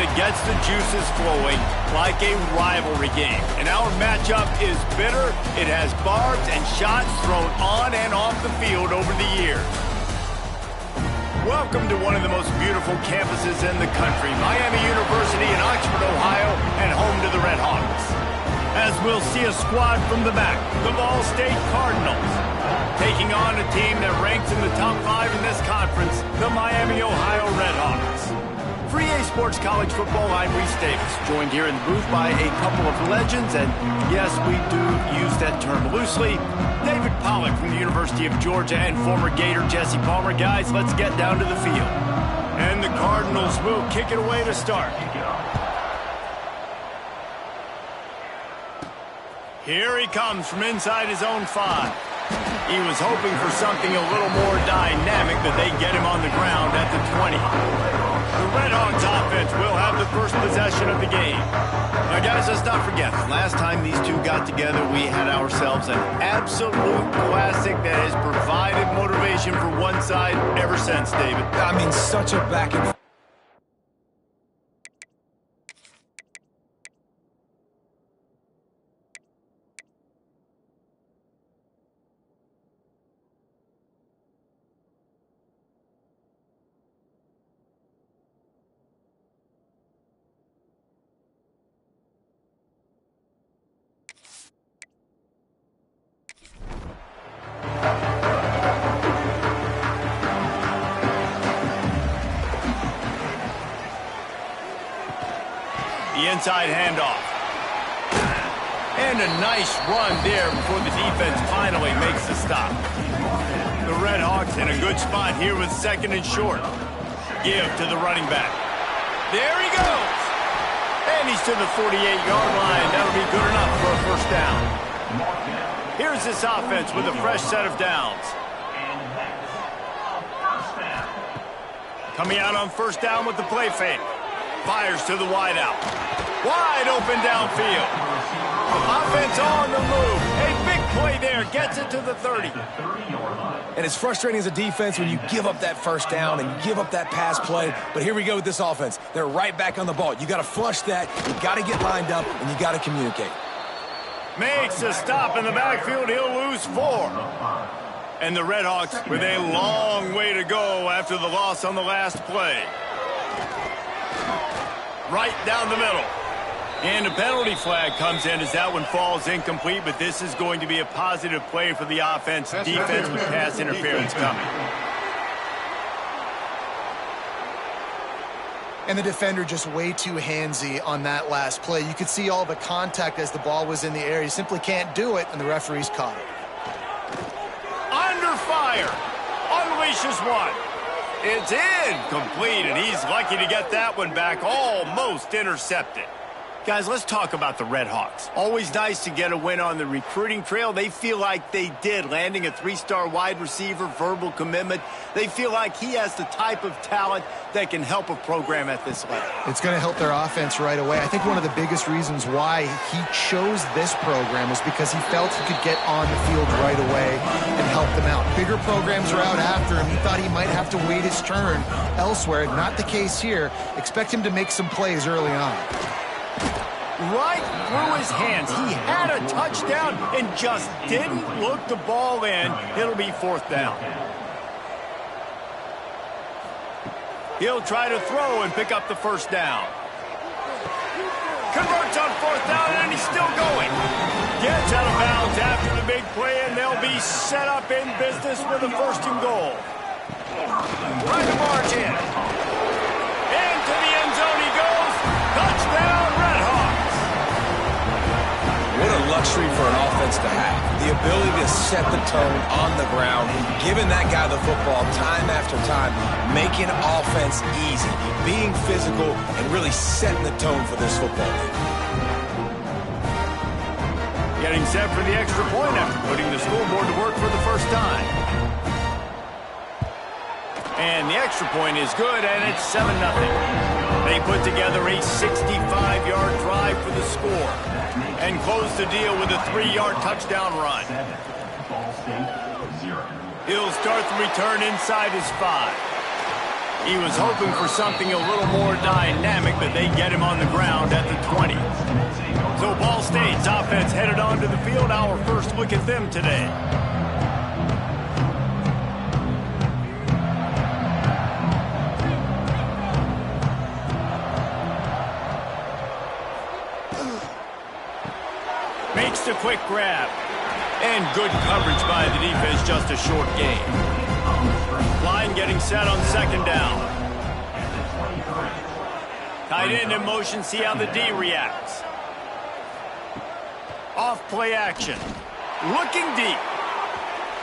that gets the juices flowing like a rivalry game. And our matchup is bitter. It has barbs and shots thrown on and off the field over the years. Welcome to one of the most beautiful campuses in the country, Miami University in Oxford, Ohio, and home to the Red Hawks. As we'll see a squad from the back, the Ball State Cardinals, taking on a team that ranks in the top 5 in this conference, the Miami, Ohio Red Hawks. For EA Sports College Football, I'm Reese Davis, joined here in the booth by a couple of legends, and yes, we do use that term loosely. David Pollack from the University of Georgia and former Gator Jesse Palmer. Guys, let's get down to the field. And the Cardinals will kick it away to start. Here he comes from inside his own 5. He was hoping for something a little more dynamic, that they get him on the ground at the 20. The Red Hawks offense will have the first possession of the game. Now, guys, let's not forget, the last time these two got together, we had ourselves an absolute classic that has provided motivation for one side ever since, David. I mean, such a back and forth. The inside handoff. And a nice run there before the defense finally makes the stop. The Red Hawks in a good spot here with second and short. Give to the running back. There he goes. And he's to the 48-yard line. That'll be good enough for a first down. Here's this offense with a fresh set of downs. Coming out on first down with the play fake. Fires to the wideout. Wide open downfield. Offense on the move. A big play there. Gets it to the 30. And it's frustrating as a defense when you give up that first down and you give up that pass play. But here we go with this offense. They're right back on the ball. You got to flush that. You got to get lined up, and you got to communicate. Makes a stop in the backfield. He'll lose 4. And the Red Hawks with a long way to go after the loss on the last play. Right down the middle. And a penalty flag comes in as that one falls incomplete, but this is going to be a positive play for the offense. Defense with pass interference coming. And the defender just way too handsy on that last play. You could see all the contact as the ball was in the air. You simply can't do it, and the referee's caught it. Under fire. Unleashes one. It's incomplete, and he's lucky to get that one back, almost intercepted. Guys, let's talk about the Red Hawks. Always nice to get a win on the recruiting trail. They feel like they did, landing a 3-star wide receiver, verbal commitment. They feel like he has the type of talent that can help a program at this level. It's going to help their offense right away. I think one of the biggest reasons why he chose this program was because he felt he could get on the field right away and help them out. Bigger programs are out after him. He thought he might have to wait his turn elsewhere. Not the case here. Expect him to make some plays early on. Right through his hands. He had a touchdown and just didn't look the ball in. It'll be 4th down. He'll try to throw and pick up the first down. Converts on 4th down, and he's still going. Gets out of bounds after the big play, and they'll be set up in business with a 1st and goal. Right to march in. Into the end zone he goes. Touchdown, Red Hawks. What a luxury for an offense to have. The ability to set the tone on the ground, giving that guy the football time after time, making offense easy, being physical, and really setting the tone for this football team. Getting set for the extra point after putting the scoreboard to work for the first time. And the extra point is good, and it's 7-0. They put together a 65-yard drive for the score and close the deal with a 3-yard touchdown run. He'll start the return inside his 5. He was hoping for something a little more dynamic, but they get him on the ground at the 20. So Ball State's offense headed onto the field. Our first look at them today. Makes the quick grab. And good coverage by the defense, just a short gain. Line getting set on second down. Tight end in motion, see how the D reacts. Off play action. Looking deep.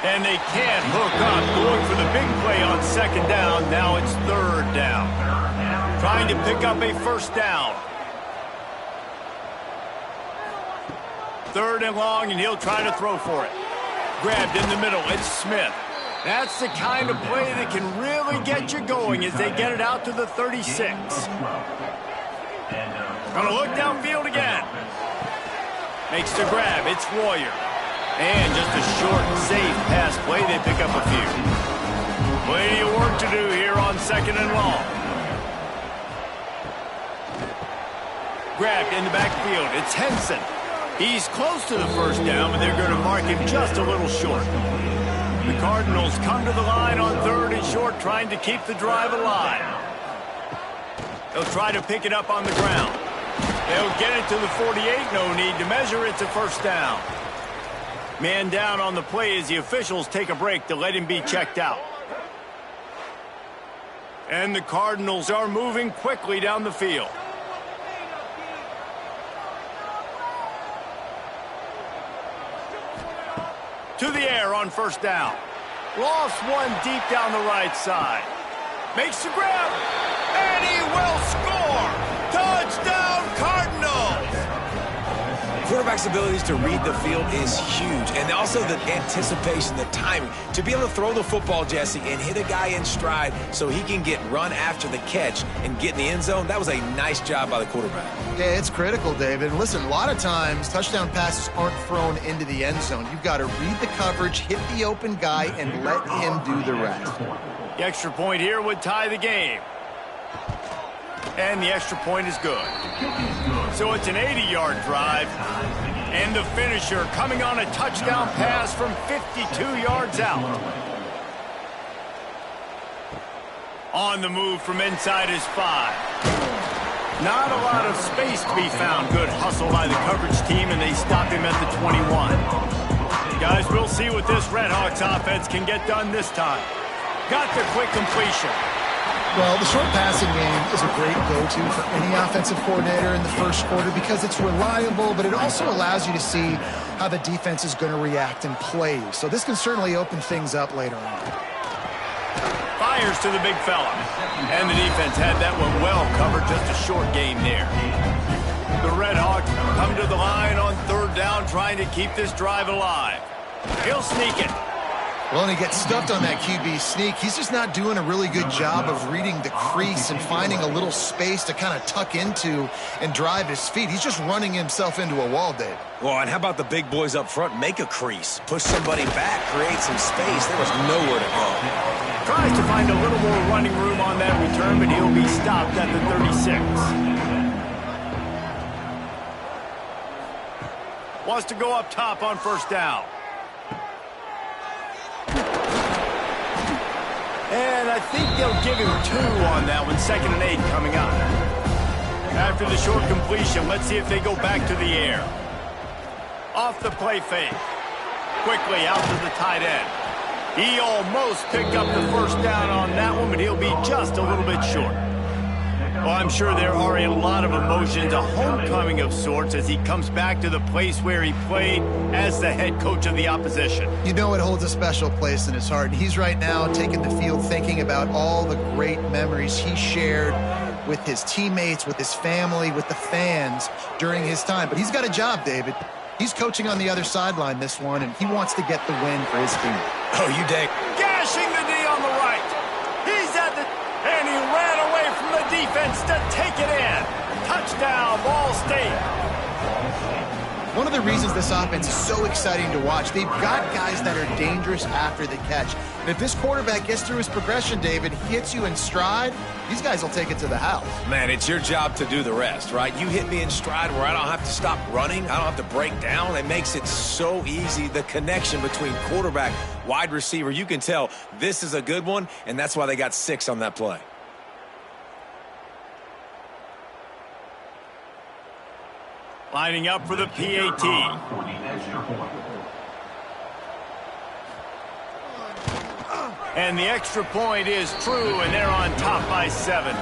And they can't hook up. Going for the big play on second down. Now it's third down. Trying to pick up a first down. Third and long, and he'll try to throw for it. Grabbed in the middle. It's Smith. That's the kind of play that can really get you going as they get it out to the 36. Gonna look downfield again. Makes the grab. It's Royer. And just a short, safe pass play. They pick up a few. Plenty of work to do here on second and long. Grabbed in the backfield. It's Henson. He's close to the first down, but they're going to mark him just a little short. The Cardinals come to the line on third and short, trying to keep the drive alive. They'll try to pick it up on the ground. They'll get it to the 48. No need to measure. It's a first down. Man down on the play as the officials take a break to let him be checked out. And the Cardinals are moving quickly down the field. To the air on first down. Lost one deep down the right side. Makes the grab. And he will score. Touchdown, Cardinals. Quarterback's abilities to read the field is huge. And also the anticipation, the timing. To be able to throw the football, Jesse, and hit a guy in stride so he can get run after the catch and get in the end zone, that was a nice job by the quarterback. Yeah, it's critical, David. Listen, a lot of times touchdown passes aren't thrown into the end zone. You've got to read the coverage, hit the open guy, and let him do the rest. The extra point here would tie the game. And the extra point is good. So it's an 80-yard drive. And the finisher coming on a touchdown pass from 52 yards out. On the move from inside his 5. Not a lot of space to be found. Good hustle by the coverage team, and they stop him at the 21. Guys, we'll see what this Redhawks offense can get done this time. Got the quick completion. Well, the short passing game is a great go-to for any offensive coordinator in the first quarter because it's reliable, but it also allows you to see how the defense is going to react and play. So this can certainly open things up later on. Fires to the big fella. And the defense had that one well covered, just a short gain there. The Redhawks come to the line on third down, trying to keep this drive alive. He'll sneak it. Well, and he gets stuffed on that QB sneak. He's just not doing a really good job of reading the crease and finding a little space to kind of tuck into and drive his feet. He's just running himself into a wall, Dave. Well, and how about the big boys up front? Make a crease. Push somebody back. Create some space. There was nowhere to go. Tries to find a little more running room on that return, but he'll be stopped at the 36. Wants to go up top on first down. And I think they'll give him 2 on that one. 2nd and 8 coming up. After the short completion, let's see if they go back to the air. Off the play fake. Quickly out to the tight end. He almost picked up the first down on that one, but he'll be just a little bit short. Well, I'm sure there are a lot of emotions, a homecoming of sorts, as he comes back to the place where he played as the head coach of the opposition. You know it holds a special place in his heart, and he's right now taking the field thinking about all the great memories he shared with his teammates, with his family, with the fans during his time. But he's got a job, David. He's coaching on the other sideline this one, and he wants to get the win for his team. Oh, you dig. Gashing the D on the right. He's at the... And he ran away from the defense to take it in. Touchdown, Ball State. One of the reasons this offense is so exciting to watch, they've got guys that are dangerous after the catch. And if this quarterback gets through his progression, David, he hits you in stride, these guys will take it to the house. Man, it's your job to do the rest, right? You hit me in stride where I don't have to stop running. I don't have to break down. It makes it so easy. The connection between quarterback, wide receiver, you can tell this is a good one, and that's why they got 6 on that play. Lining up for the PAT. And the extra point is true, and they're on top by 7.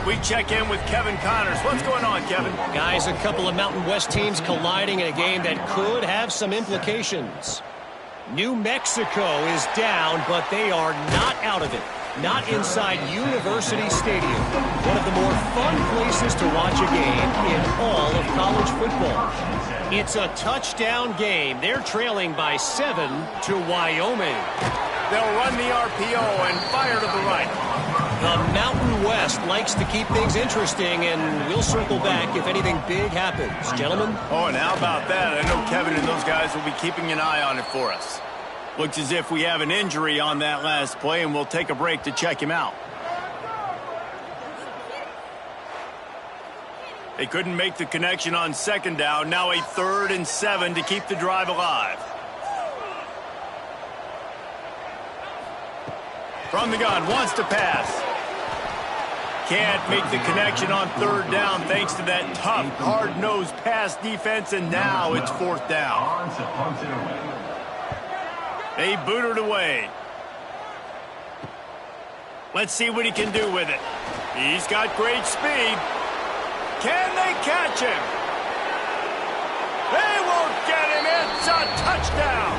We check in with Kevin Connors. What's going on, Kevin? Guys, a couple of Mountain West teams colliding in a game that could have some implications. New Mexico is down, but they are not out of it. Not inside University Stadium, one of the more fun places to watch a game in all of college football. It's a touchdown game. They're trailing by 7 to Wyoming. They'll run the RPO and fire to the right. The Mountain West likes to keep things interesting, and we'll circle back if anything big happens. Gentlemen? Oh, and how about that? I know Kevin and those guys will be keeping an eye on it for us. Looks as if we have an injury on that last play, and we'll take a break to check him out. They couldn't make the connection on 2nd down. Now a 3rd and 7 to keep the drive alive. From the gun, wants to pass. Can't make the connection on 3rd down thanks to that tough, hard-nosed pass defense, and now it's 4th down. They boot it away. Let's see what he can do with it. He's got great speed. Can they catch him? They won't get him. It's a touchdown.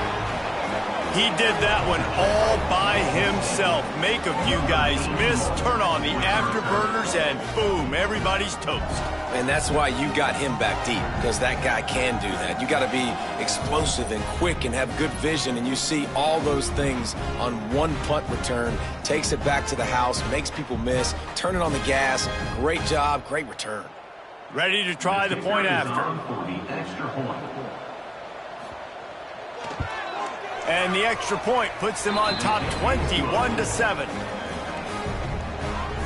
He did that one all by himself. Make a few guys miss, turn on the afterburners, and boom, everybody's toast. And that's why you got him back deep, because that guy can do that. You got to be explosive and quick and have good vision, and you see all those things on one punt return. Takes it back to the house, makes people miss, turning on the gas. Great job, great return. Ready to try the point after. And the extra point puts them on top 21-7.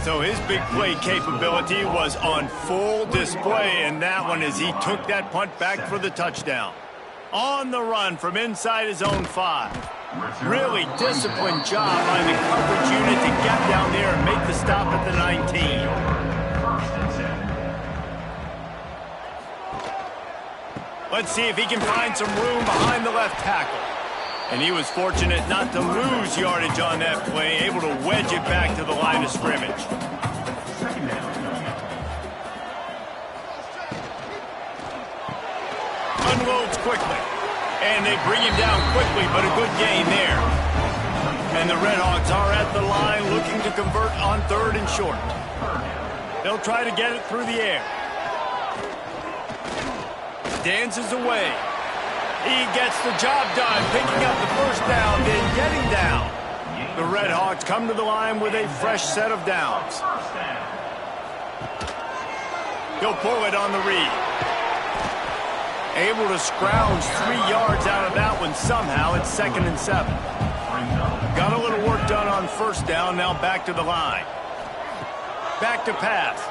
So his big play capability was on full display, and that one as he took that punt back for the touchdown. On the run from inside his own 5. Really disciplined job by the coverage unit to get down there and make the stop at the 19. Let's see if he can find some room behind the left tackle. And he was fortunate not to lose yardage on that play, able to wedge it back to the line of scrimmage. Unloads quickly. And they bring him down quickly, but a good gain there. And the Redhawks are at the line looking to convert on 3rd and short. They'll try to get it through the air. Dances away. He gets the job done, picking up the 1st down, then getting down. The Redhawks come to the line with a fresh set of downs. He'll pull it on the read. Able to scrounge 3 yards out of that one somehow. It's 2nd and 7. Got a little work done on 1st down, now back to the line. Back to pass.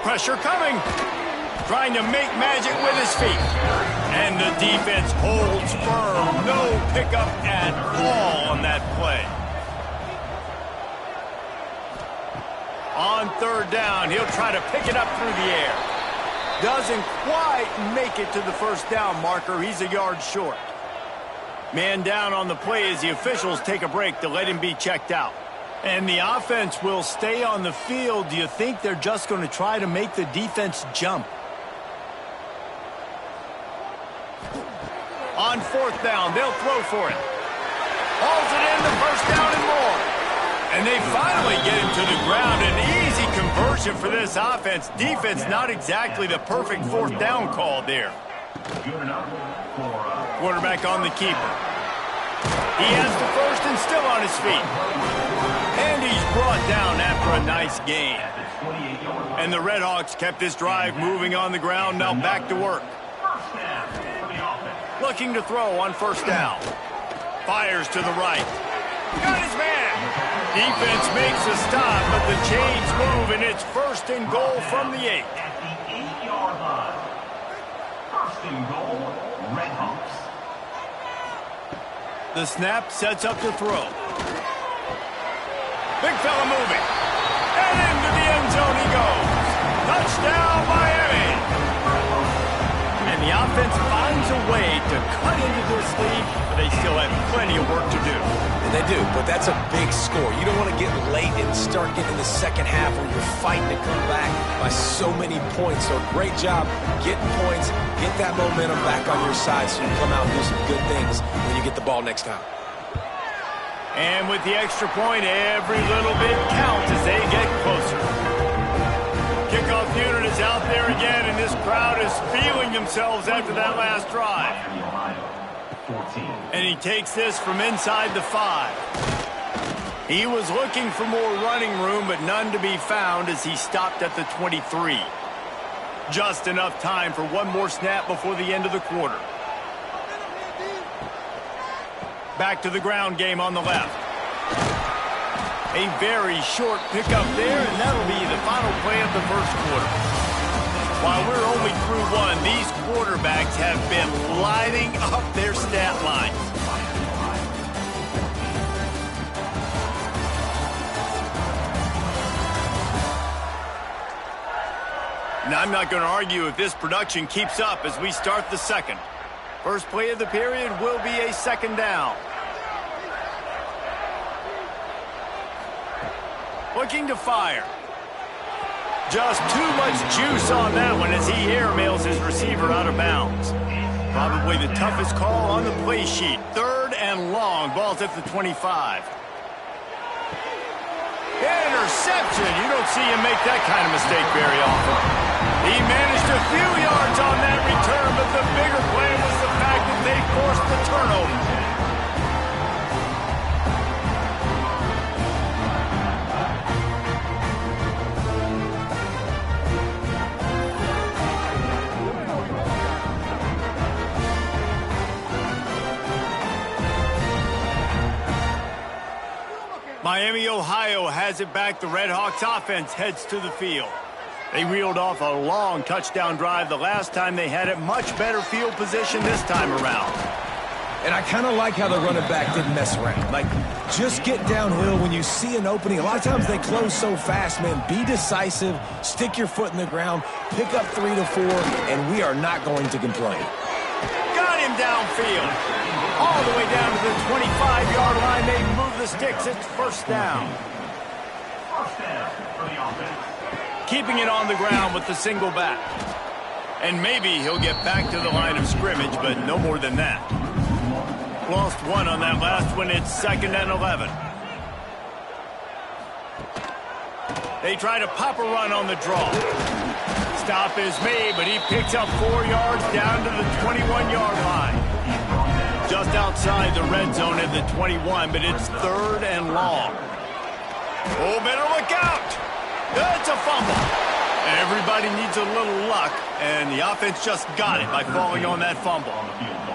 Pressure coming. Trying to make magic with his feet. And the defense holds firm. No pickup at all on that play. On 3rd down, he'll try to pick it up through the air. Doesn't quite make it to the 1st down marker. He's a yard short. Man down on the play as the officials take a break to let him be checked out. And the offense will stay on the field. Do you think they're just going to try to make the defense jump? On 4th down, they'll throw for it. Hauls it in, the 1st down and more. And they finally get him to the ground. An easy conversion for this offense. Defense not exactly the perfect 4th down call there. Quarterback on the keeper. He has the 1st and still on his feet. And he's brought down after a nice gain. And the Redhawks kept this drive moving on the ground. Now back to work. Looking to throw on 1st down. Fires to the right. Got his man. Defense makes a stop, but the chains move, and it's 1st and goal from the 8. At the 8-yard line. 1st and goal, Red Hawks. The snap sets up the throw. Big fella moving. And into the end zone he goes. Touchdown, Miami. And the offense finds a way to cut into this lead, but they still have plenty of work to do. And they do, but that's a big score. You don't want to get late and start getting the second half where you're fighting to come back by so many points. So great job getting points, get that momentum back on your side so you can come out and do some good things when you get the ball next time. And with the extra point, every little bit counts as they get closer. Kickoff unit is out there again, and this crowd is feeling themselves after that last drive. And he takes this from inside the 5. He was looking for more running room, but none to be found as he stopped at the 23. Just enough time for one more snap before the end of the quarter. Back to the ground game on the left. A very short pickup there, and that'll be the final play of the first quarter. While we're only through one, these quarterbacks have been lighting up their stat lines. Now, I'm not going to argue if this production keeps up as we start the second. First play of the period will be a 2nd down. Looking to fire. Just too much juice on that one as he airmails his receiver out of bounds. Probably the toughest call on the play sheet. 3rd and long. Ball's at the 25. Interception. You don't see him make that kind of mistake very often. He managed a few yards on that return, but the bigger play was the fact that they forced the turnover. Miami, Ohio has it back. The Red Hawks offense heads to the field. They reeled off a long touchdown drive the last time they had it. Much better field position this time around. And I kind of like how the running back didn't mess around. Like, just get downhill when you see an opening. A lot of times they close so fast, man. Be decisive, stick your foot in the ground, pick up 3 to 4, and we are not going to complain. Got him downfield. All the way down to the 25-yard line. They move the sticks. It's 1st down. Keeping it on the ground with the single back. And maybe he'll get back to the line of scrimmage, but no more than that. Lost one on that last one. It's 2nd and 11. They try to pop a run on the draw. Stop is made, but he picks up 4 yards down to the 21-yard line. Just outside the red zone at the 21, but it's 3rd and long. Oh, better look out. That's a fumble. Everybody needs a little luck, and the offense just got it by falling on that fumble.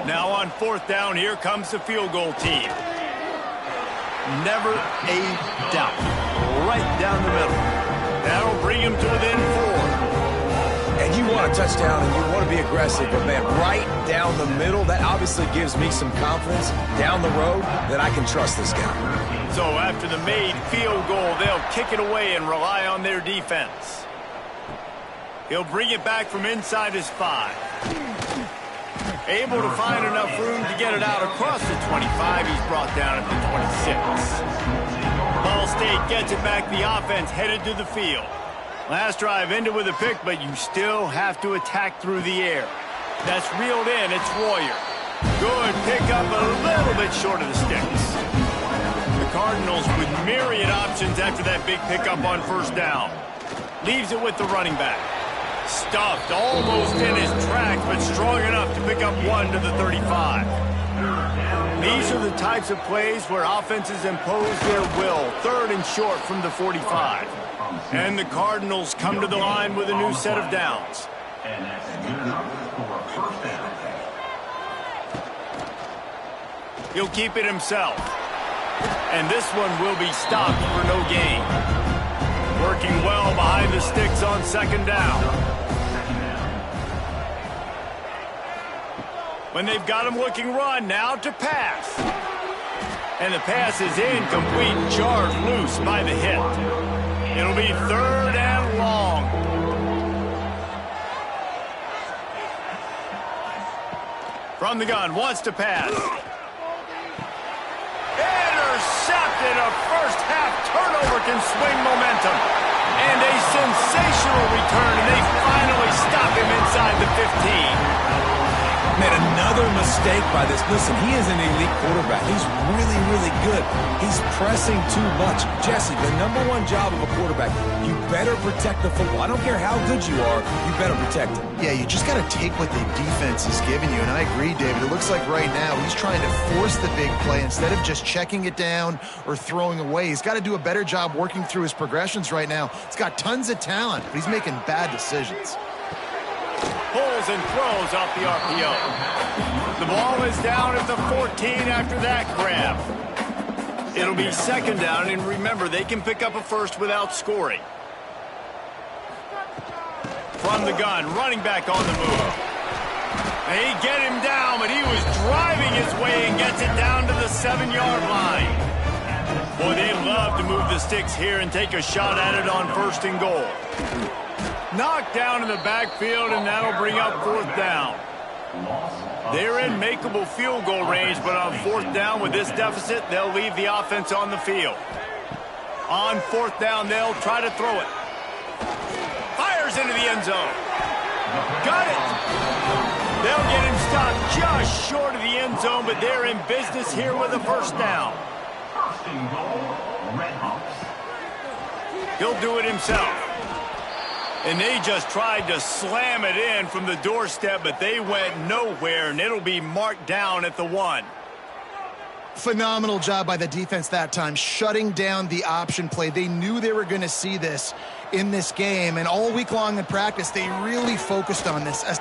Now on 4th down, here comes the field goal team. Never a doubt. Right down the middle. That'll bring him to within 4. And you want a touchdown and you want to be aggressive, but man, right down the middle, that obviously gives me some confidence down the road that I can trust this guy. So after the made field goal, they'll kick it away and rely on their defense. He'll bring it back from inside his 5. Able to find enough room to get it out across the 25. He's brought down at the 26. Ball State gets it back. The offense headed to the field. Last drive ended with a pick, but you still have to attack through the air. That's reeled in. It's Royer. Good pickup, a little bit short of the sticks. The Cardinals with myriad options after that big pickup on 1st down. Leaves it with the running back. Stuffed almost in his tracks, but strong enough to pick up 1 to the 35. These are the types of plays where offenses impose their will. 3rd and short from the 45. And the Cardinals come to the line with a new set of downs. And that's good enough for a 1st down. He'll keep it himself. And this one will be stopped for no gain. Working well behind the sticks on second down. When they've got him looking run, now to pass. And the pass is incomplete, charged loose by the hit. It'll be third and long. From the gun, wants to pass. Intercepted. A first-half turnover can swing momentum. And a sensational return, and they finally stop him inside the 15. Made another mistake by this. Listen, he is an elite quarterback. He's really, really good. He's pressing too much. Jesse, the #1 job of a quarterback, you better protect the football. I don't care how good you are, you better protect it. Yeah, you just got to take what the defense is giving you. And I agree, David. It looks like right now he's trying to force the big play instead of just checking it down or throwing away. He's got to do a better job working through his progressions right now. He's got tons of talent, but he's making bad decisions. Pulls and throws off the RPO. The ball is down at the 14 after that grab. It'll be second down, and remember, they can pick up a first without scoring. From the gun, running back on the move. They get him down, but he was driving his way and gets it down to the 7-yard line. Boy, they love to move the sticks here and take a shot at it on first and goal. Knocked down in the backfield, and that'll bring up fourth down. They're in makeable field goal range, but on fourth down with this deficit, they'll leave the offense on the field. On fourth down, they'll try to throw it. Fires into the end zone. Got it. They'll get him stopped just short of the end zone, but they're in business here with a first down. First and goal, Redhawks. He'll do it himself. And they just tried to slam it in from the doorstep, but they went nowhere, and it'll be marked down at the 1. Phenomenal job by the defense that time, shutting down the option play. They knew they were going to see this in this game, and all week long in practice, they really focused on this. And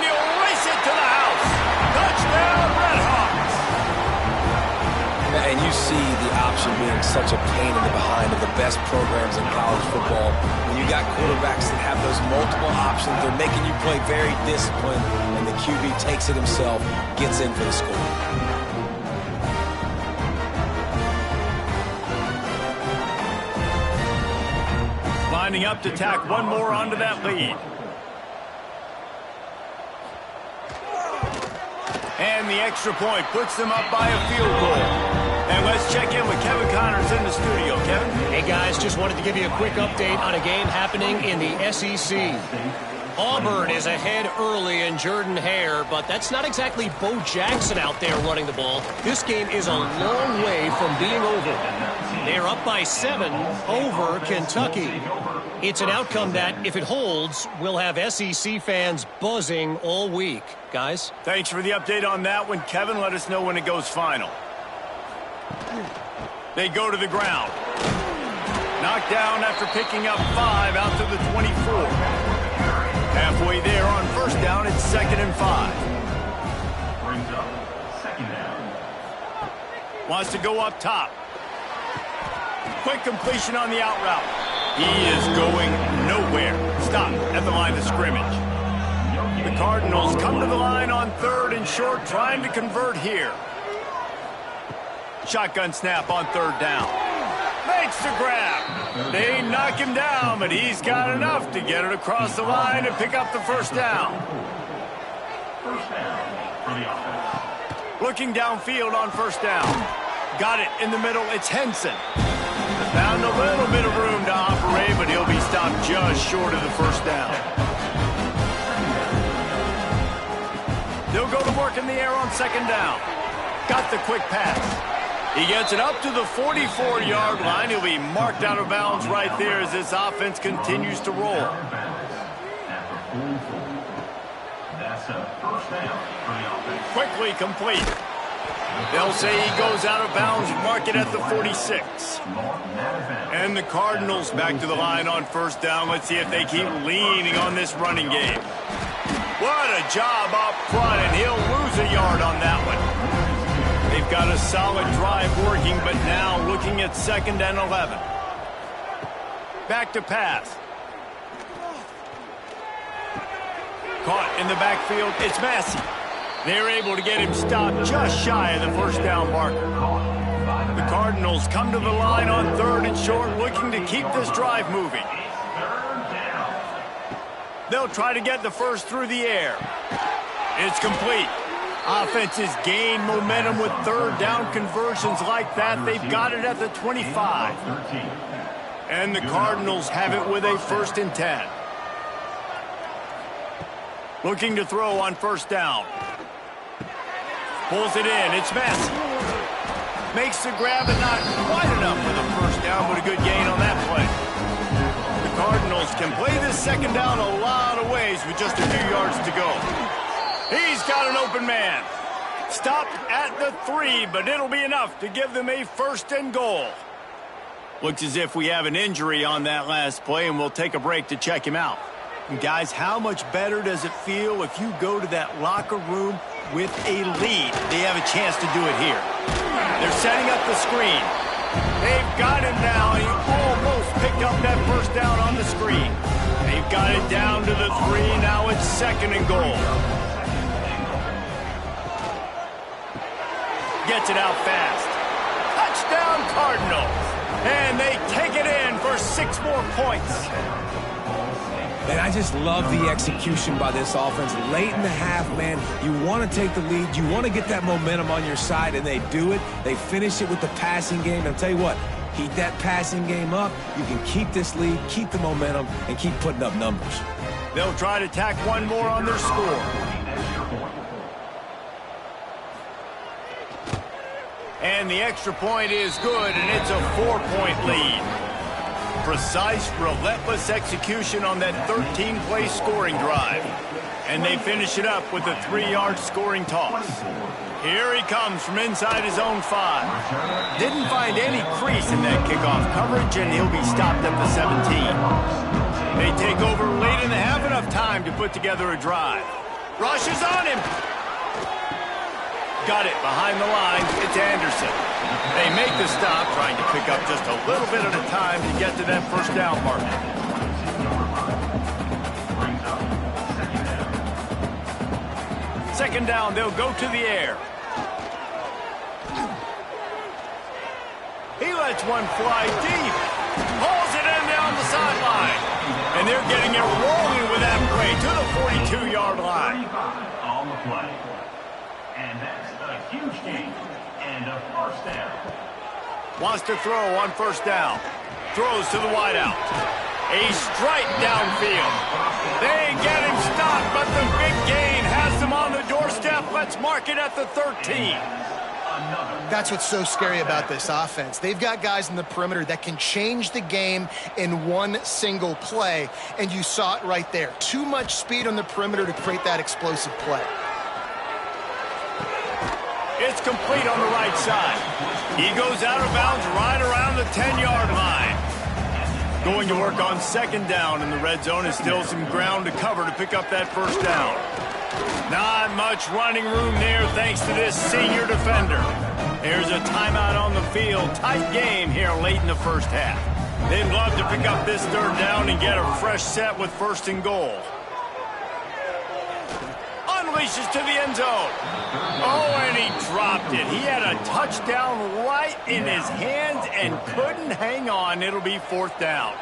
he'll race it to the house. Touchdown, Redhawks. And you see the option being such a pain in the behind of the best programs in college football. When you got quarterbacks that have those multiple options, they're making you play very disciplined, and the QB takes it himself, gets in for the score. Lining up to tack one more onto that lead. And the extra point puts them up by a field goal. And let's check in with Kevin Connors in the studio. Kevin? Hey, guys, just wanted to give you a quick update on a game happening in the SEC. Auburn is ahead early in Jordan-Hare, but that's not exactly Bo Jackson out there running the ball. This game is a long way from being over. They're up by 7 over Kentucky. It's an outcome that, if it holds, will have SEC fans buzzing all week. Guys? Thanks for the update on that one, Kevin. Let us know when it goes final. They go to the ground. Knocked down after picking up 5 out to the 24. Halfway there on first down, it's 2nd and 5. Brings up second down. Wants to go up top. Quick completion on the out route. He is going nowhere. Stop at the line of scrimmage. The Cardinals come to the line on 3rd and short, trying to convert here. Shotgun snap on 3rd down. Makes the grab. They knock him down, but he's got enough to get it across the line and pick up the first down. First down for the offense. Looking downfield on first down. Got it in the middle. It's Henson. Found a little bit of room to operate, but he'll be stopped just short of the first down. They'll go to work in the air on 2nd down. Got the quick pass. He gets it up to the 44-yard line. He'll be marked out of bounds right there as this offense continues to roll. That's a first down for the offense. Quickly complete. They'll say he goes out of bounds, mark it at the 46. And the Cardinals back to the line on first down. Let's see if they keep leaning on this running game. What a job up front, and he'll lose a yard on that one. They They've got a solid drive working, but now looking at 2nd and 11. Back to pass. Caught in the backfield, it's Massey. They're able to get him stopped just shy of the first down marker. The Cardinals come to the line on 3rd and short, looking to keep this drive moving. They'll try to get the first through the air. It's complete. Offenses gain momentum with 3rd down conversions like that. They've got it at the 25. And the Cardinals have it with a 1st and 10. Looking to throw on 1st down. Pulls it in. It's Massey. Makes the grab, but not quite enough for the 1st down, but a good gain on that play. The Cardinals can play this 2nd down a lot of ways with just a few yards to go. He's got an open man. Stopped at the 3, but it'll be enough to give them a 1st and goal. Looks as if we have an injury on that last play, and we'll take a break to check him out. And guys, how much better does it feel if you go to that locker room with a lead? They have a chance to do it here. They're setting up the screen. They've got him now. He almost picked up that 1st down on the screen. They've got it down to the 3. Now it's 2nd and goal. Gets it out fast. Touchdown Cardinals. And they take it in for 6 more points. And I just love the execution by this offense. Late in the half, man, you want to take the lead. You want to get that momentum on your side, and they do it. They finish it with the passing game. And I'll tell you what, heat that passing game up. You can keep this lead, keep the momentum, and keep putting up numbers. They'll try to tack one more on their score. And the extra point is good, and it's a 4-point lead. Precise, relentless execution on that 13-play scoring drive. And they finish it up with a 3-yard scoring toss. Here he comes from inside his own 5. Didn't find any crease in that kickoff coverage, and he'll be stopped at the 17. They take over late in the half, enough time to put together a drive. Rush is on him. Got it behind the line. It's Anderson. They make the stop, trying to pick up just a little bit at a time to get to that 1st down mark. 2nd down, they'll go to the air. He lets one fly deep. Pulls it in down the sideline. And they're getting it rolling with that play to the 42-yard line. On the play. And that's a huge gain. And a 1st down. Wants to throw on 1st down. Throws to the wideout. A strike downfield. They get him stopped, but the big gain has them on the doorstep. Let's mark it at the 13. That's what's so scary about this offense. They've got guys in the perimeter that can change the game in one single play, and you saw it right there. Too much speed on the perimeter to create that explosive play. It's complete on the right side. He goes out of bounds right around the 10-yard line. Going to work on 2nd down in the red zone is still some ground to cover to pick up that 1st down. Not much running room there thanks to this senior defender. There's a timeout on the field. Tight game here late in the 1st half. They'd love to pick up this 3rd down and get a fresh set with 1st and goal. Unleashes to the end zone. Oh, and he dropped it. He had a touchdown right in his hands and couldn't hang on. It'll be 4th down.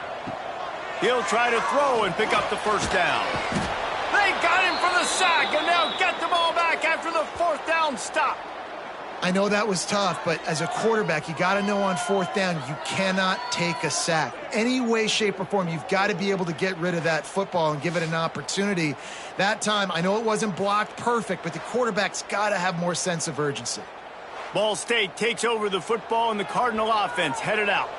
He'll try to throw and pick up the 1st down. They got him for the sack, and they'll get the ball back after the 4th down stop. I know that was tough, but as a quarterback, you got to know on 4th down, you cannot take a sack. Any way, shape, or form, you've got to be able to get rid of that football and give it an opportunity. That time, I know it wasn't blocked perfect, but the quarterback's got to have more sense of urgency. Ball State takes over the football, and the Cardinal offense headed out.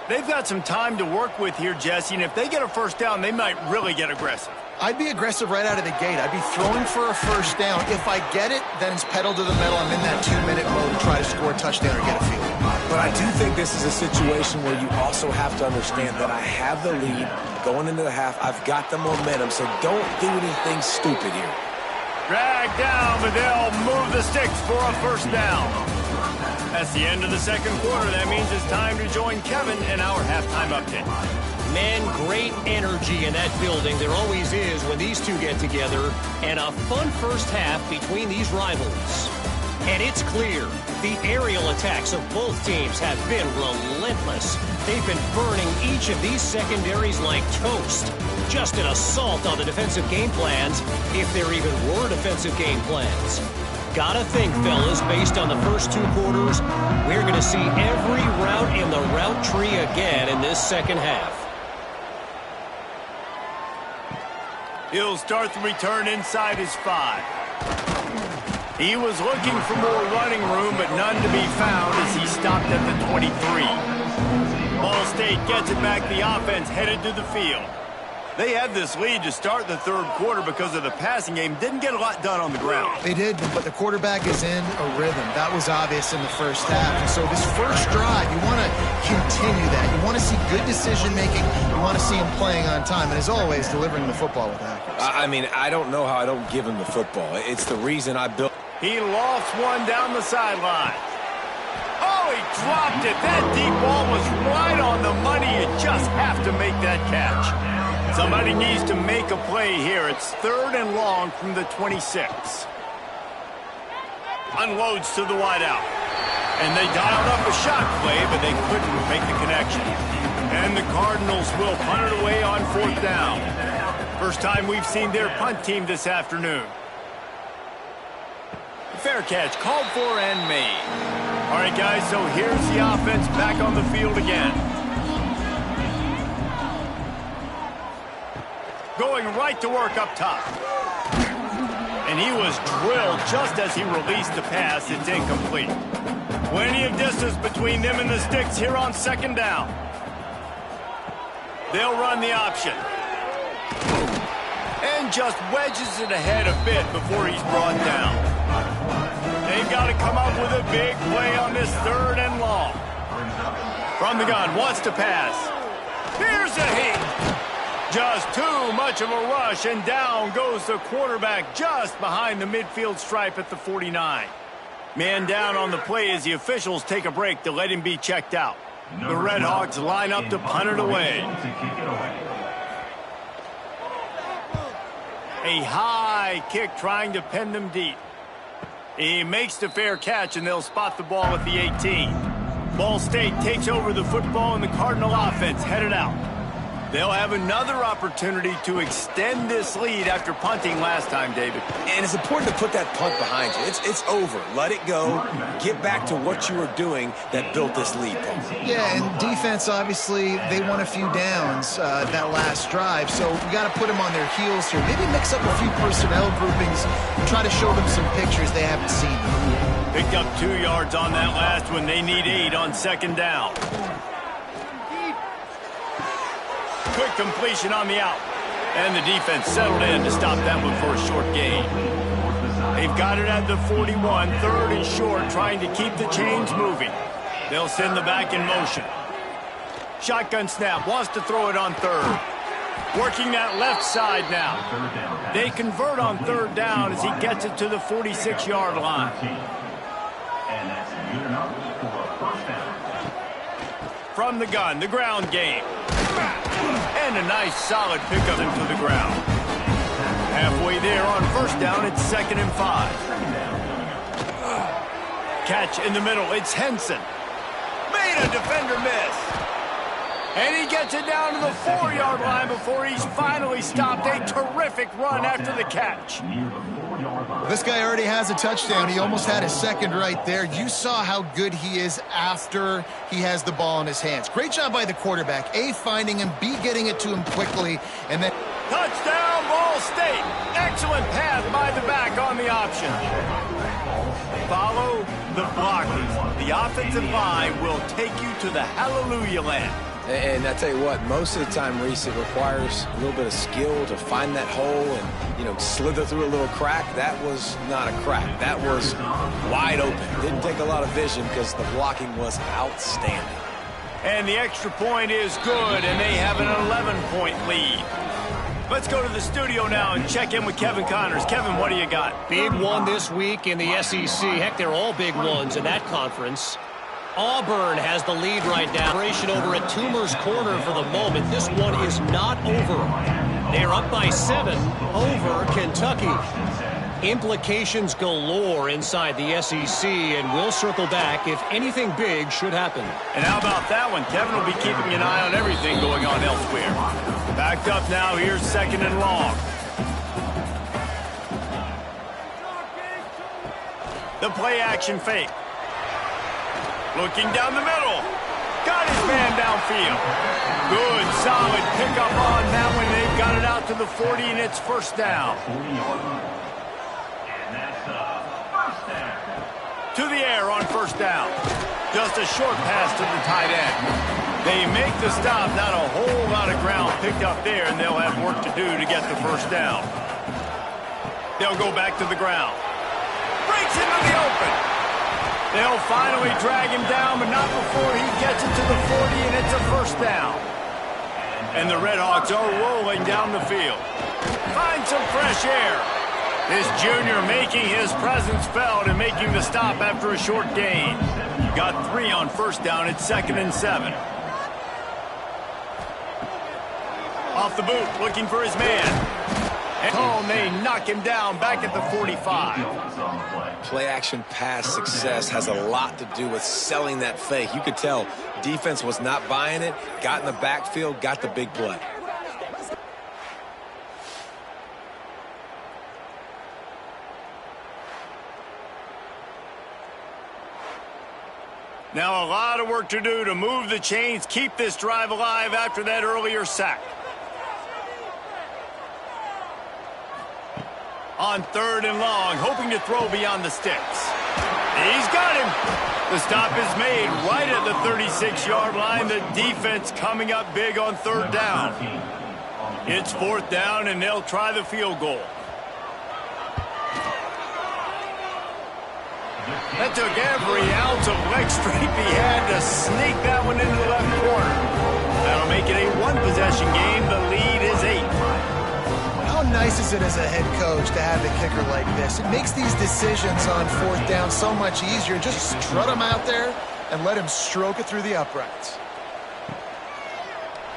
They've got some time to work with here, Jesse, and if they get a 1st down, they might really get aggressive. I'd be aggressive right out of the gate. I'd be throwing for a 1st down. If I get it, then it's pedal to the metal. I'm in that 2-minute mode to try to score a touchdown or get a field. But I do think this is a situation where you also have to understand that I have the lead going into the half. I've got the momentum, so don't do anything stupid here. Dragged down, but they'll move the sticks for a 1st down. That's the end of the second quarter. That means it's time to join Kevin in our halftime update. Man, great energy in that building. There always is when these two get together. And a fun first half between these rivals. And it's clear, the aerial attacks of both teams have been relentless. They've been burning each of these secondaries like toast. Just an assault on the defensive game plans, if there even were defensive game plans. Gotta think, fellas, based on the first two quarters, we're going to see every route in the route tree again in this second half. He'll start the return inside his 5. He was looking for more running room, but none to be found as he stopped at the 23. Ball State gets it back. The offense headed to the field. They had this lead to start the third quarter because of the passing game. Didn't get a lot done on the ground. They did, but the quarterback is in a rhythm. That was obvious in the first half. And so this first drive, you want to continue that. You want to see good decision-making. You want to see him playing on time. And as always, delivering the football with accuracy. I mean, I don't know how I don't give him the football. It's the reason I built. He lofts one down the sideline. Oh, he dropped it. That deep ball was right on the money. You just have to make that catch. Somebody needs to make a play here. It's 3rd and long from the 26. Unloads to the wideout. And they dialed up a shot play, but they couldn't make the connection. And the Cardinals will punt it away on 4th down. First time we've seen their punt team this afternoon. Fair catch, called for and made. All right, guys, so here's the offense back on the field again. Going right to work up top. And he was drilled just as he released the pass. It's incomplete. Plenty of distance between them and the sticks here on 2nd down. They'll run the option. And just wedges it ahead a bit before he's brought down. They've got to come up with a big play on this 3rd and long. From the gun, wants to pass. Here's a hit. Just too much of a rush, and down goes the quarterback just behind the midfield stripe at the 49. Man down on the play as the officials take a break to let him be checked out. The Red Hawks line up to punt it away. A high kick trying to pin them deep. He makes the fair catch, and they'll spot the ball at the 18. Ball State takes over the football, and the Cardinal offense headed out. They'll have another opportunity to extend this lead after punting last time, David. And it's important to put that punt behind you. It's over. Let it go. Get back to what you were doing that built this lead, Paul. Yeah, and defense, obviously, they won a few downs that last drive, so we got to put them on their heels here. Maybe mix up a few personnel groupings and try to show them some pictures they haven't seen. Picked up 2 yards on that last one. They need 8 on 2nd down. Quick completion on the out. And the defense settled in to stop that one for a short gain. They've got it at the 41, 3rd and short, trying to keep the chains moving. They'll send the back in motion. Shotgun snap, wants to throw it on 3rd. Working that left side now. They convert on 3rd down as he gets it to the 46-yard line. And that's good enough for a first down. From the gun, the ground game. And a nice solid pickup into the ground. Halfway there on 1st down, it's 2nd and 5. Catch in the middle, it's Henson. Made a defender miss. And he gets it down to the 4-yard line before he's finally stopped. A terrific run after the catch. This guy already has a touchdown. He almost had a second right there. You saw how good he is after he has the ball in his hands. Great job by the quarterback. A, finding him, B, getting it to him quickly, and then... Touchdown, Ball State. Excellent pass by the back on the option. Follow the blockers. The offensive line will take you to the hallelujah land. And I tell you what, most of the time, Reese, it requires a little bit of skill to find that hole and, you know, slither through a little crack. That was not a crack. That was wide open. Didn't take a lot of vision because the blocking was outstanding. And the extra point is good, and they have an 11-point lead. Let's go to the studio now and check in with Kevin Connors. Kevin, what do you got? Big one this week in the SEC. Heck, they're all big ones in that conference. Auburn has the lead right now. Operation over at Toomer's Corner for the moment. This one is not over. They're up by 7 over Kentucky. Implications galore inside the SEC, and we'll circle back if anything big should happen. And how about that one? Kevin will be keeping an eye on everything going on elsewhere. Backed up now, here's 2nd and long. The play action fake. Looking down the middle. Got his man downfield. Good, solid pickup on that one. They've got it out to the 40, and it's 1st down. And that's first down. To the air on 1st down. Just a short pass to the tight end. They make the stop. Not a whole lot of ground picked up there, and they'll have work to do to get the 1st down. They'll go back to the ground. Breaks into the open. They'll finally drag him down, but not before he gets it to the 40, and it's a 1st down. And the Redhawks are rolling down the field. Find some fresh air. This junior making his presence felt and making the stop after a short gain. Got 3 on 1st down. It's 2nd and 7. Off the boot, looking for his man. And they knock him down back at the 45. Play action pass success has a lot to do with selling that fake. You could tell defense was not buying it, got in the backfield, got the big play. Now a lot of work to do to move the chains, keep this drive alive after that earlier sack. On 3rd and long, hoping to throw beyond the sticks. He's got him. The stop is made right at the 36-yard line. The defense coming up big on 3rd down. It's 4th down, and they'll try the field goal. That took every ounce of leg strength he had to sneak that one into the left corner. That'll make it a 1-possession game. The lead is 8. How nice is it as a head coach to have a kicker like this? It makes these decisions on 4th down so much easier. Just strut him out there and let him stroke it through the uprights.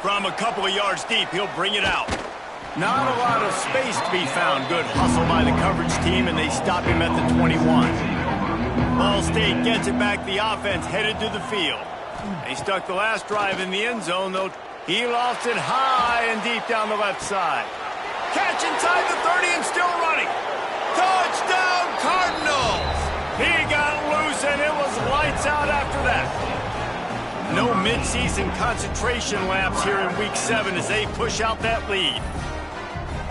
From a couple of yards deep, he'll bring it out. Not a lot of space to be found. Good hustle by the coverage team, and they stop him at the 21. Ball State gets it back. The offense headed to the field. They stuck the last drive in the end zone, though. He lost it high and deep down the left side. Catch inside the 30 and still running. Touchdown, Cardinals! He got loose, and it was lights out after that. No midseason concentration laps here in Week 7 as they push out that lead.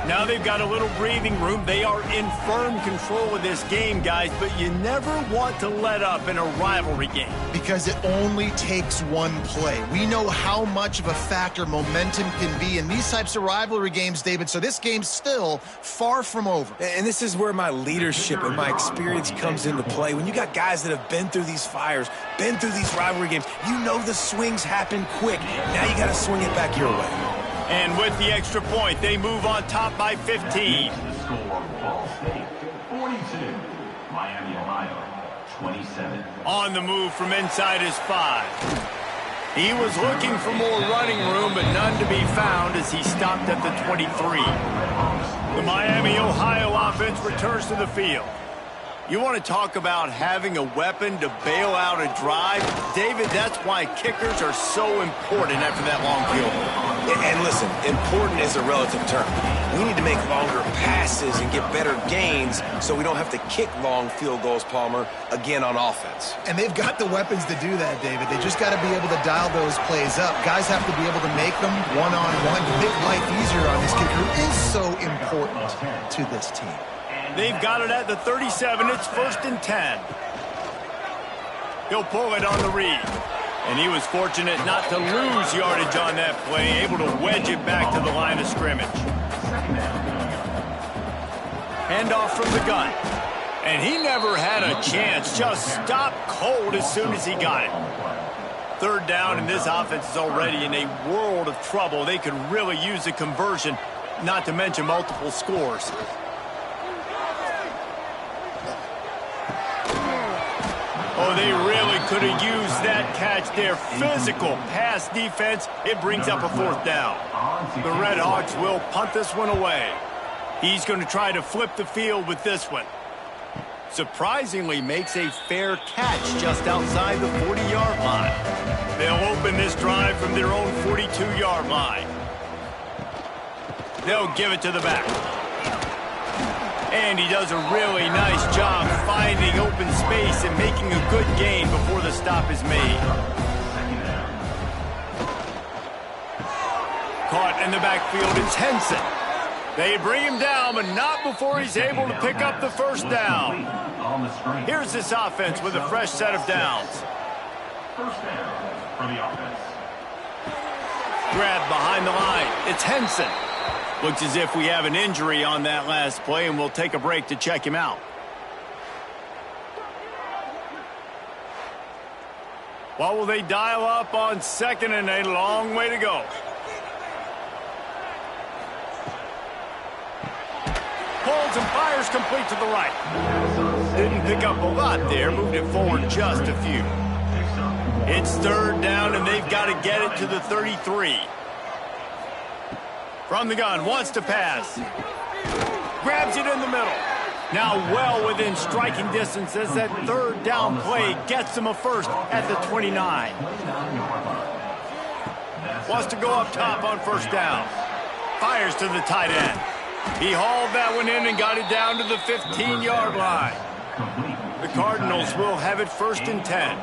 Now they've got a little breathing room. They are in firm control of this game, guys, but you never want to let up in a rivalry game. Because it only takes one play. We know how much of a factor momentum can be in these types of rivalry games, David, so this game's still far from over. And this is where my leadership and my experience comes into play. When you got guys that have been through these fires, been through these rivalry games, you know the swings happen quick. Now you got to swing it back your way. And with the extra point, they move on top by 15. The score, Ball State 42, Miami, Ohio 27. On the move from inside his 5. He was looking for more running room, but none to be found as he stopped at the 23. The Miami, Ohio offense returns to the field. You want to talk about having a weapon to bail out a drive? David, that's why kickers are so important after that long field goal. And listen, important is a relative term. We need to make longer passes and get better gains so we don't have to kick long field goals, Palmer, again on offense. And they've got the weapons to do that, David. They just got to be able to dial those plays up. Guys have to be able to make them one-on-one to make life easier on this kicker who is so important to this team. They've got it at the 37. It's 1st and 10. He'll pull it on the read. And he was fortunate not to lose yardage on that play, able to wedge it back to the line of scrimmage. Handoff from the gun. And he never had a chance, just stopped cold as soon as he got it. 3rd down, and this offense is already in a world of trouble. They could really use a conversion, not to mention multiple scores. Oh, they really could have used that catch there. Physical pass defense. It brings up a 4th down. The Red Hawks will punt this one away. He's going to try to flip the field with this one. Surprisingly makes a fair catch just outside the 40-yard line. They'll open this drive from their own 42-yard line. They'll give it to the back. And he does a really nice job finding open space and making a good gain before the stop is made. Caught in the backfield, it's Henson. They bring him down, but not before he's able to pick up the 1st down. Here's this offense with a fresh set of downs. 1st down for the offense. Grab behind the line. It's Henson. Looks as if we have an injury on that last play, and we'll take a break to check him out. What will they dial up on 2nd and a long way to go? Pulls and fires complete to the right. Didn't pick up a lot there, moved it forward just a few. It's 3rd down, and they've got to get it to the 33. From the gun, wants to pass. Grabs it in the middle. Now well within striking distance as that 3rd down play gets him a 1st at the 29. Wants to go up top on 1st down. Fires to the tight end. He hauled that one in and got it down to the 15-yard line. The Cardinals will have it 1st and 10.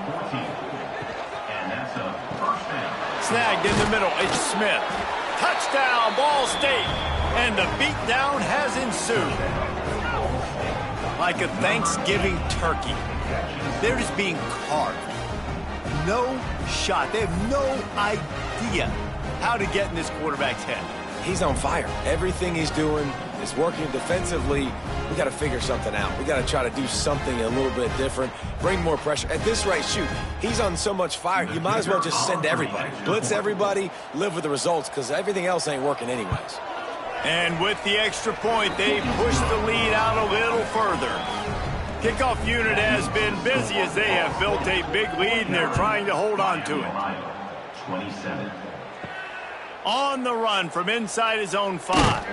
Snagged in the middle, it's Smith. Touchdown, Ball State. And the beatdown has ensued. Like a Thanksgiving turkey. They're just being carved. No shot. They have no idea how to get in this quarterback's head. He's on fire. Everything he's doing is working defensively. We got to figure something out. We got to try to do something a little bit different, bring more pressure. At this rate, shoot, he's on so much fire, you might as well just send everybody. Blitz everybody, live with the results, because everything else ain't working anyways. And with the extra point, they push the lead out a little further. Kickoff unit has been busy as they have built a big lead, and they're trying to hold on to it. 27. On the run from inside his own 5.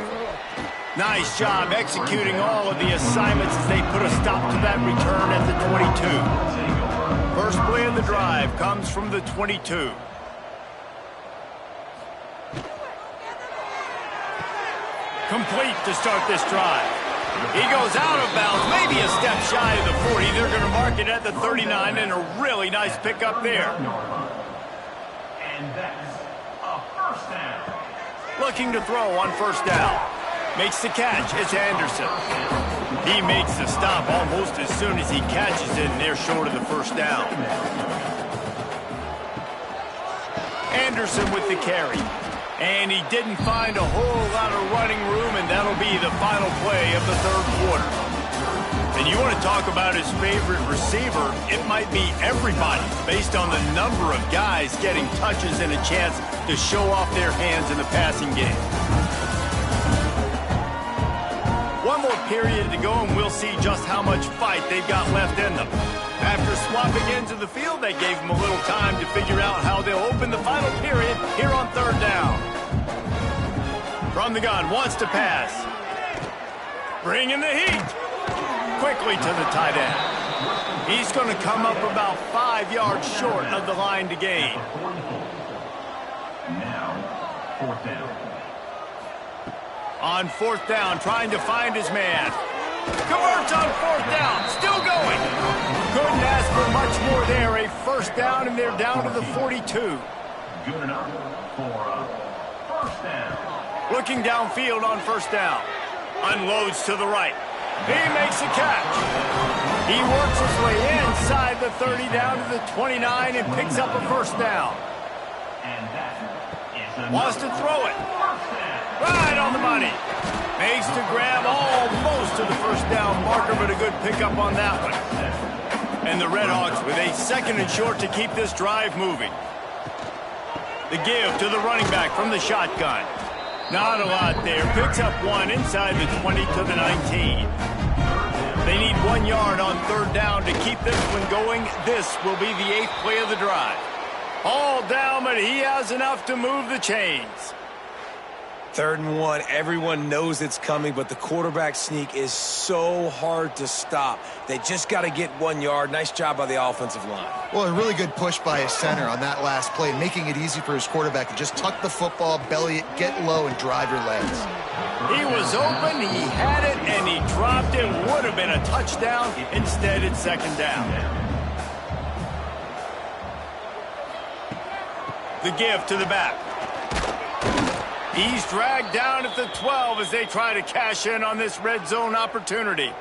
Nice job executing all of the assignments as they put a stop to that return at the 22. First play of the drive comes from the 22. Complete to start this drive. He goes out of bounds, maybe a step shy of the 40. They're going to mark it at the 39, and a really nice pickup there. And that's a 1st down. Looking to throw on 1st down. Makes the catch. It's Anderson. He makes the stop almost as soon as he catches it, and they're short of the 1st down. Anderson with the carry. And he didn't find a whole lot of running room, and that'll be the final play of the 3rd quarter. And you want to talk about his favorite receiver, it might be everybody, based on the number of guys getting touches and a chance to show off their hands in the passing game. One more period to go, and we'll see just how much fight they've got left in them. After swapping into the field, they gave them a little time to figure out how they'll open the final period here on 3rd down. From the gun, wants to pass. Bringing the heat. Quickly to the tight end. He's going to come up about 5 yards short of the line to gain. Now, 4th down. On 4th down, trying to find his man. Converts on 4th down, still going. Couldn't ask for much more there. A 1st down, and they're down to the 42. Good enough for a 1st down. Looking downfield on 1st down. Unloads to the right. He makes a catch. He works his way inside the 30 down to the 29 and picks up a 1st down. And that is Wants to throw it. 1st down. Right on the money. Makes to grab almost to the 1st down marker, but a good pickup on that one. And the Red Hawks with a 2nd and short to keep this drive moving. The give to the running back from the shotgun. Not a lot there. Picks up 1 inside the 20 to the 19. They need 1 yard on third down to keep this one going. This will be the 8th play of the drive. All down, but he has enough to move the chains. 3rd and 1, everyone knows it's coming, but the quarterback sneak is so hard to stop. They just got to get 1 yard. Nice job by the offensive line. Well, a really good push by his center on that last play, making it easy for his quarterback to just tuck the football, belly it, get low, and drive your legs. He was open, he had it, and he dropped it. Would have been a touchdown. Instead, it's 2nd down. The give to the back. He's dragged down at the 12 as they try to cash in on this red zone opportunity.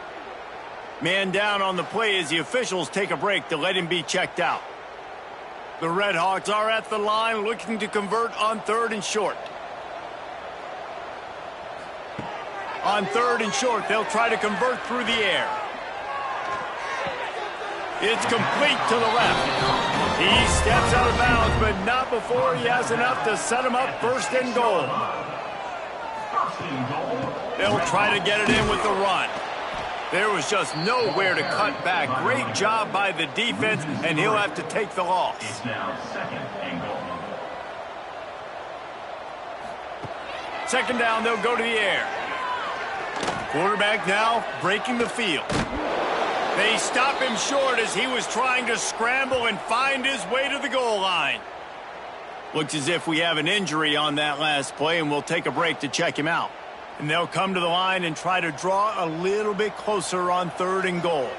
Man down on the play as the officials take a break to let him be checked out. The Red Hawks are at the line looking to convert on 3rd and short. On 3rd and short, they'll try to convert through the air. It's complete to the left. He steps out of bounds, but not before he has enough to set him up 1st and goal. They'll try to get it in with the run. There was just nowhere to cut back. Great job by the defense, and he'll have to take the loss. It's now 2nd and goal. 2nd down, they'll go to the air. Quarterback now breaking the field. They stop him short as he was trying to scramble and find his way to the goal line. Looks as if we have an injury on that last play, and we'll take a break to check him out. And they'll come to the line and try to draw a little bit closer on 3rd and goal.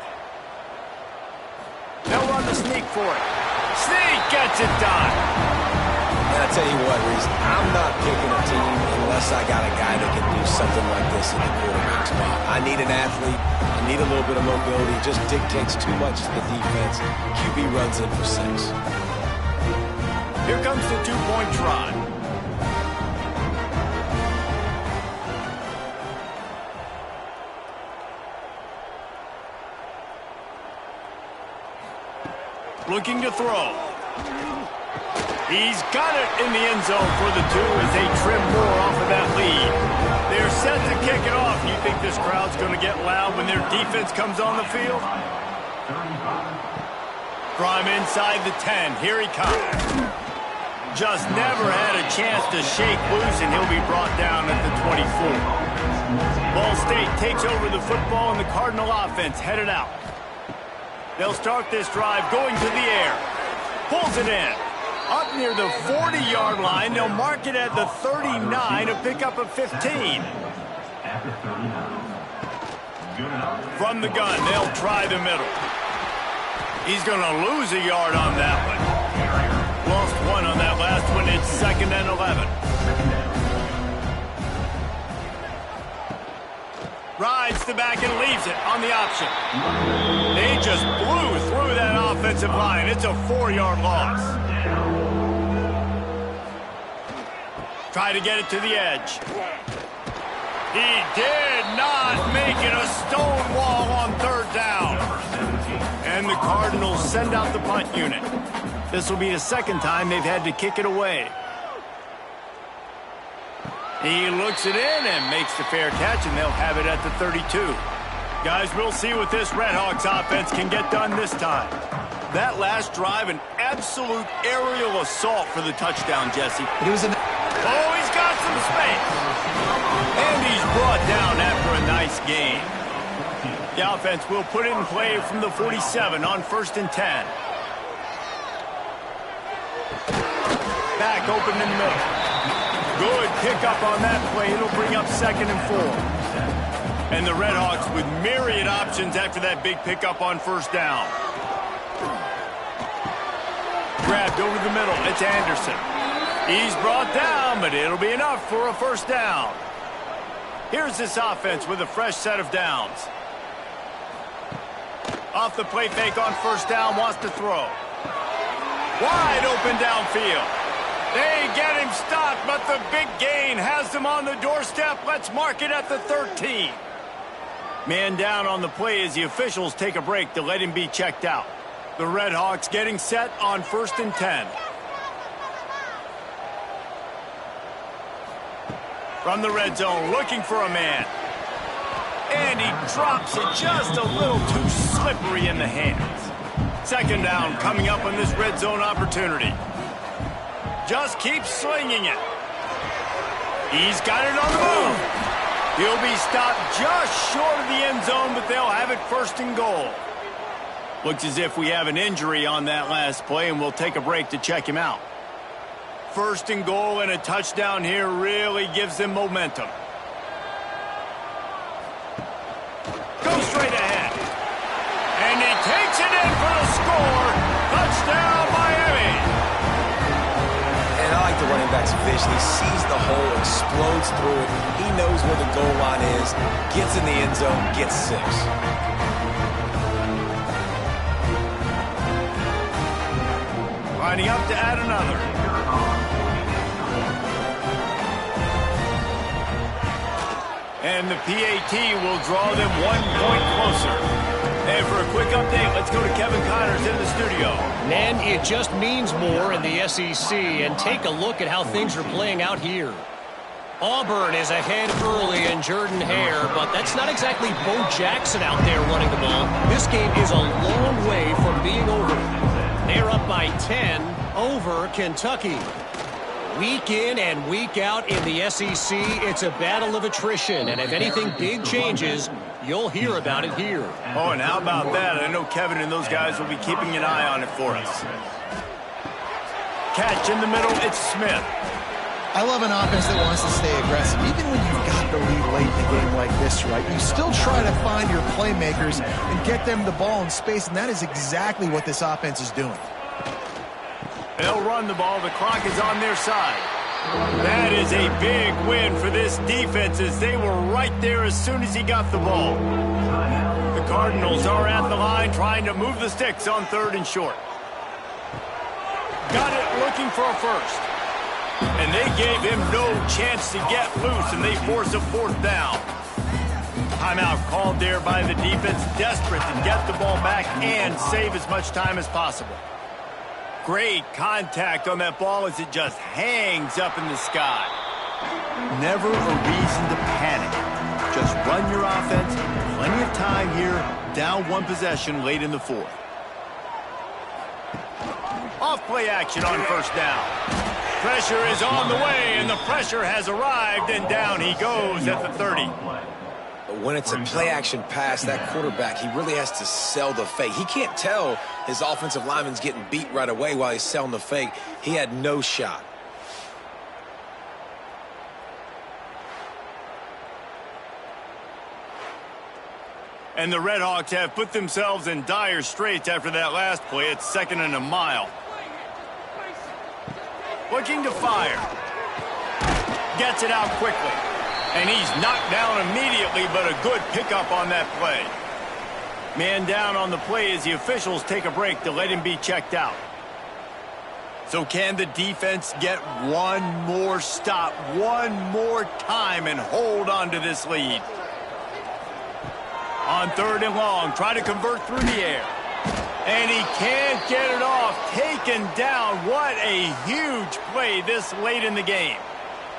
They'll run the sneak for it. Sneak gets it done. And I tell you what, Reese, I'm not picking a team unless I got a guy that can do something like this in the quarterback spot. I need an athlete. I need a little bit of mobility. It just dictates too much to the defense. QB runs in for 6. Here comes the 2-point try. Looking to throw. He's got it in the end zone for the 2 as they trim more off of that lead. They're set to kick it off. You think this crowd's going to get loud when their defense comes on the field? From inside the 10, here he comes. Just never had a chance to shake loose, and he'll be brought down at the 24. Ball State takes over the football, and the Cardinal offense headed out. They'll start this drive going to the air. Pulls it in. Up near the 40-yard line, they'll mark it at the 39, a pickup of 15. From the gun, they'll try the middle. He's going to lose a yard on that one. Lost 1 on that last one. It's 2nd and 11. Rides the back and leaves it on the option. They just blew through that offensive line. It's a 4-yard loss. Try to get it to the edge. He did not make it. A stone wall on 3rd down. And the Cardinals send out the punt unit. This will be the 2nd time they've had to kick it away. He looks it in and makes the fair catch, and they'll have it at the 32. Guys, we'll see what this Red Hawks offense can get done this time. That last drive, an absolute aerial assault for the touchdown, Jesse. Oh, he's got some space. And he's brought down after a nice gain. The offense will put it in play from the 47 on 1st and 10. Back open in the middle. Good pickup on that play. It'll bring up 2nd and 4. And the Red Hawks with myriad options after that big pickup on 1st down. Grabbed over the middle. It's Anderson. He's brought down, but it'll be enough for a 1st down. Here's this offense with a fresh set of downs. Off the play fake on 1st down, wants to throw. Wide open downfield. They get him stopped, but the big gain has them on the doorstep. Let's mark it at the 13. Man down on the play as the officials take a break to let him be checked out. The Red Hawks getting set on 1st and 10. From the red zone, looking for a man. And he drops it just a little too slippery in the hands. Second down coming up on this red zone opportunity. Just keep slinging it. He's got it on the move. He'll be stopped just short of the end zone, but they'll have it first and goal. Looks as if we have an injury on that last play, and we'll take a break to check him out. First and goal and a touchdown here really gives them momentum. Go straight ahead. And he takes it in for the score. Touchdown, Miami. And I like the running back's vision. He sees the hole, explodes through it. He knows where the goal line is, gets in the end zone, gets 6. Lining up to add another. And the PAT will draw them 1 point closer. And for a quick update, let's go to Kevin Connors in the studio. Man, it just means more in the SEC, and take a look at how things are playing out here. Auburn is ahead early in Jordan Hare, but that's not exactly Bo Jackson out there running the ball. This game is a long way from being over. They're up by 10 over Kentucky. Week in and week out in the SEC, it's a battle of attrition, and if anything big changes, you'll hear about it here. Oh, and how about that? I know Kevin and those guys will be keeping an eye on it for us. Catch in the middle, it's Smith. I love an offense that wants to stay aggressive. Even when you've got the lead late in the game like this, right, you still try to find your playmakers and get them the ball in space, and that is exactly what this offense is doing. They'll run the ball. The clock is on their side. That is a big win for this defense as they were right there as soon as he got the ball. The Cardinals are at the line trying to move the sticks on 3rd and short. Got it looking for a first. And they gave him no chance to get loose, and they force a 4th down. Timeout called there by the defense, desperate to get the ball back and save as much time as possible. Great contact on that ball as it just hangs up in the sky. Never a reason to panic. Just run your offense. Plenty of time here. Down 1 possession late in the 4th. Off play action on 1st down. Pressure is on the way, and the pressure has arrived, and down he goes at the 30. But when it's a play-action pass, that quarterback, he really has to sell the fake. He can't tell his offensive lineman's getting beat right away while he's selling the fake. He had no shot. And the Redhawks have put themselves in dire straits after that last play. It's 2nd and a mile. Looking to fire. Gets it out quickly. And he's knocked down immediately, but a good pickup on that play. Man down on the play as the officials take a break to let him be checked out. So can the defense get one more stop, one more time, and hold on to this lead? On 3rd and long, try to convert through the air. And he can't get it off. Taken down. What a huge play this late in the game.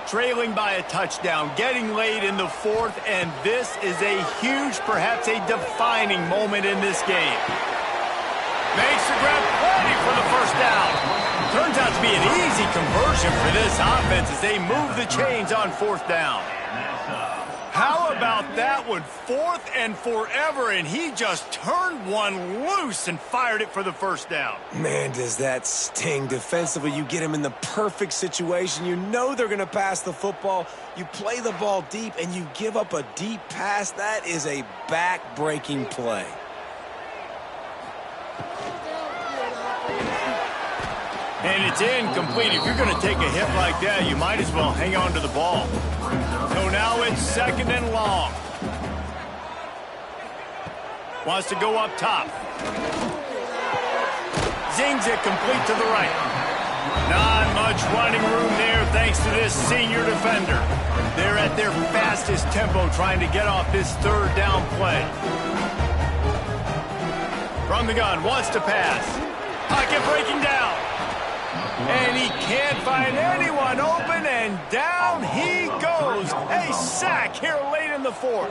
Trailing by a touchdown, getting late in the 4th, and this is a huge, perhaps a defining moment in this game. Makes the grab, plenty for the 1st down. Turns out to be an easy conversion for this offense as they move the chains on 4th down. How about that one? 4th and forever, and he just turned one loose and fired it for the 1st down. Man, does that sting. Defensively, you get him in the perfect situation. You know they're going to pass the football. You play the ball deep, and you give up a deep pass. That is a back-breaking play. And it's incomplete. If you're going to take a hit like that, you might as well hang on to the ball. So now it's 2nd and long. Wants to go up top. Zings it complete to the right. Not much running room there thanks to this senior defender. They're at their fastest tempo trying to get off this 3rd down play. From the gun, wants to pass. Pocket breaking down. And he can't find anyone open, and down he goes. A sack here late in the 4th.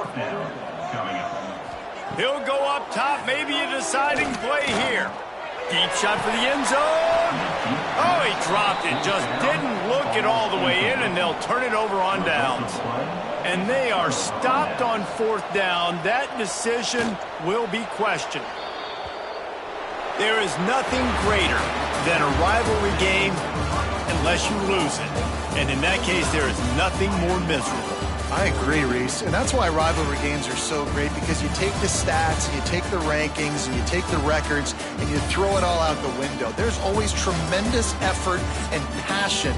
coming up. He'll go up top, maybe a deciding play here. Deep shot for the end zone. Oh, he dropped it. Just didn't look it all the way in, and they'll turn it over on downs. And they are stopped on 4th down. That decision will be questioned. There is nothing greater than a rivalry game unless you lose it. And in that case, there is nothing more miserable. I agree, Reese. And that's why rivalry games are so great, because you take the stats, and you take the rankings, and you take the records, and you throw it all out the window. There's always tremendous effort and passion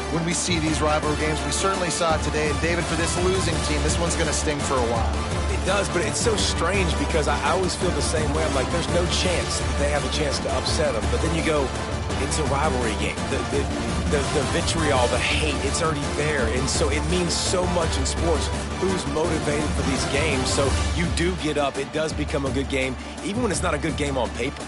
when we see these rivalry games. We certainly saw it today. And David, for this losing team, this one's going to sting for a while. It does, but it's so strange because I always feel the same way. I'm like, there's no chance that they have a chance to upset them. But then you go, it's a rivalry game. The vitriol, the hate, it's already there. And so it means so much in sports who's motivated for these games. So you do get up. It does become a good game, even when it's not a good game on paper.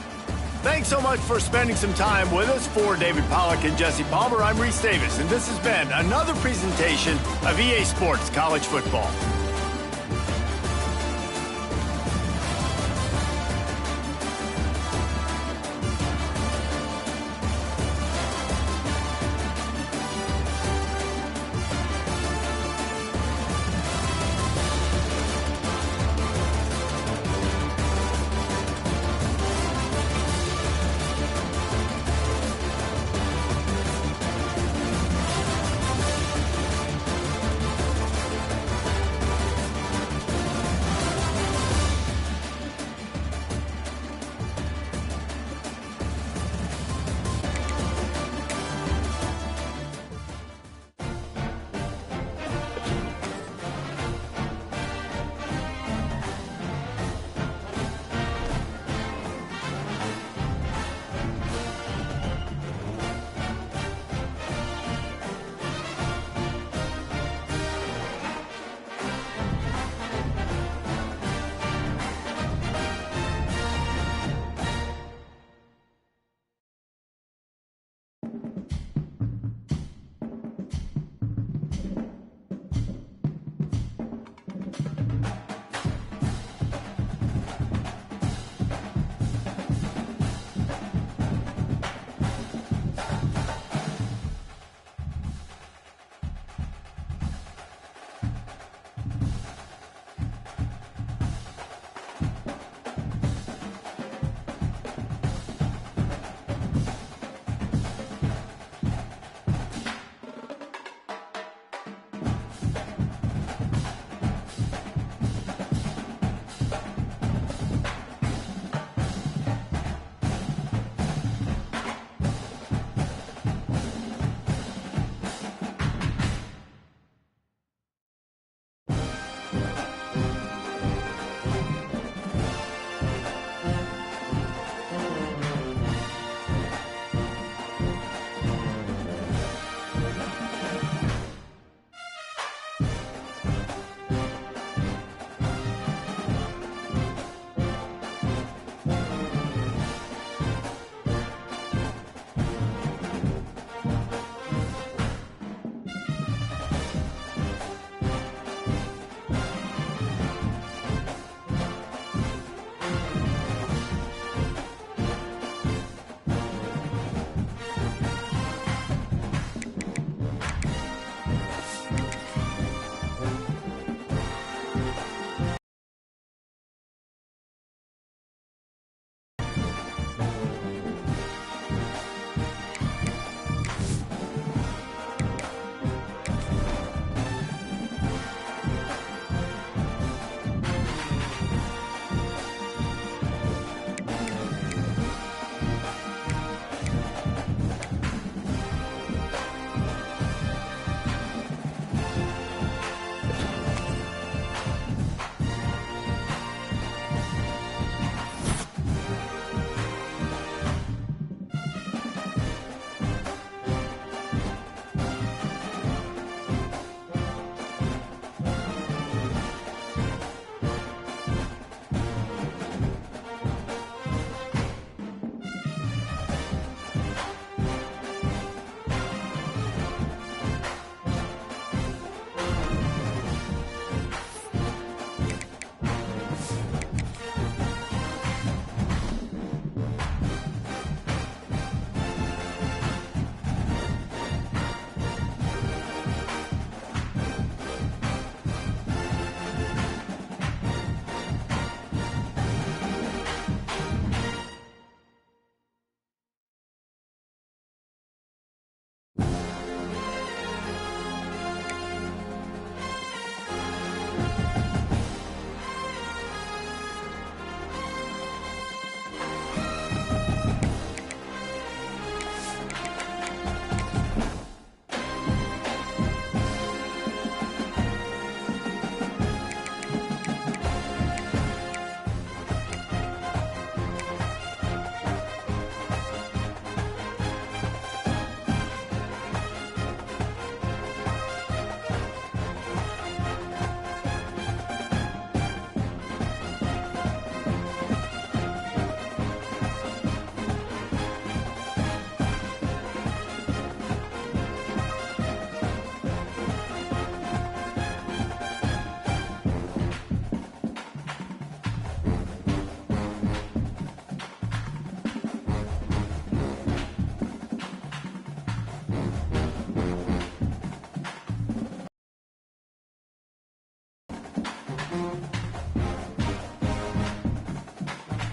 Thanks so much for spending some time with us. For David Pollack and Jesse Palmer, I'm Reese Davis, and this has been another presentation of EA Sports College Football.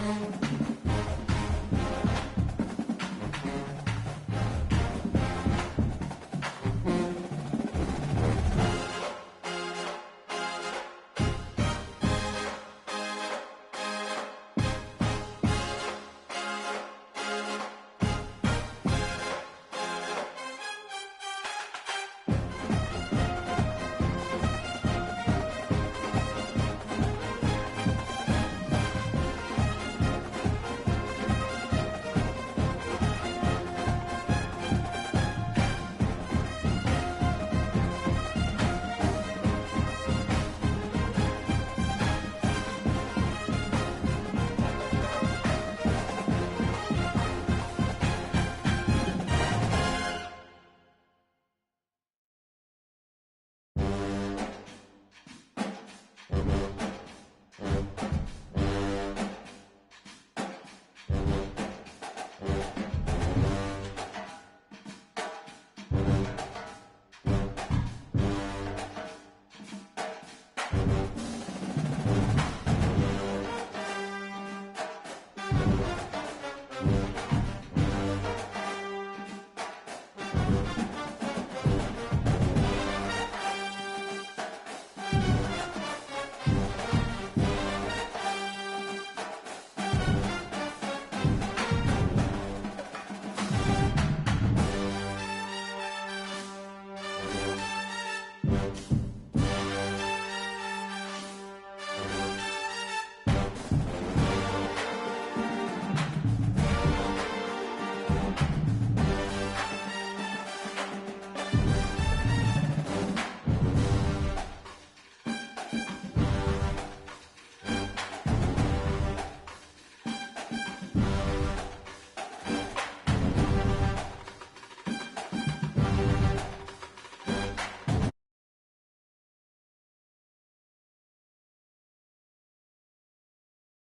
Bye.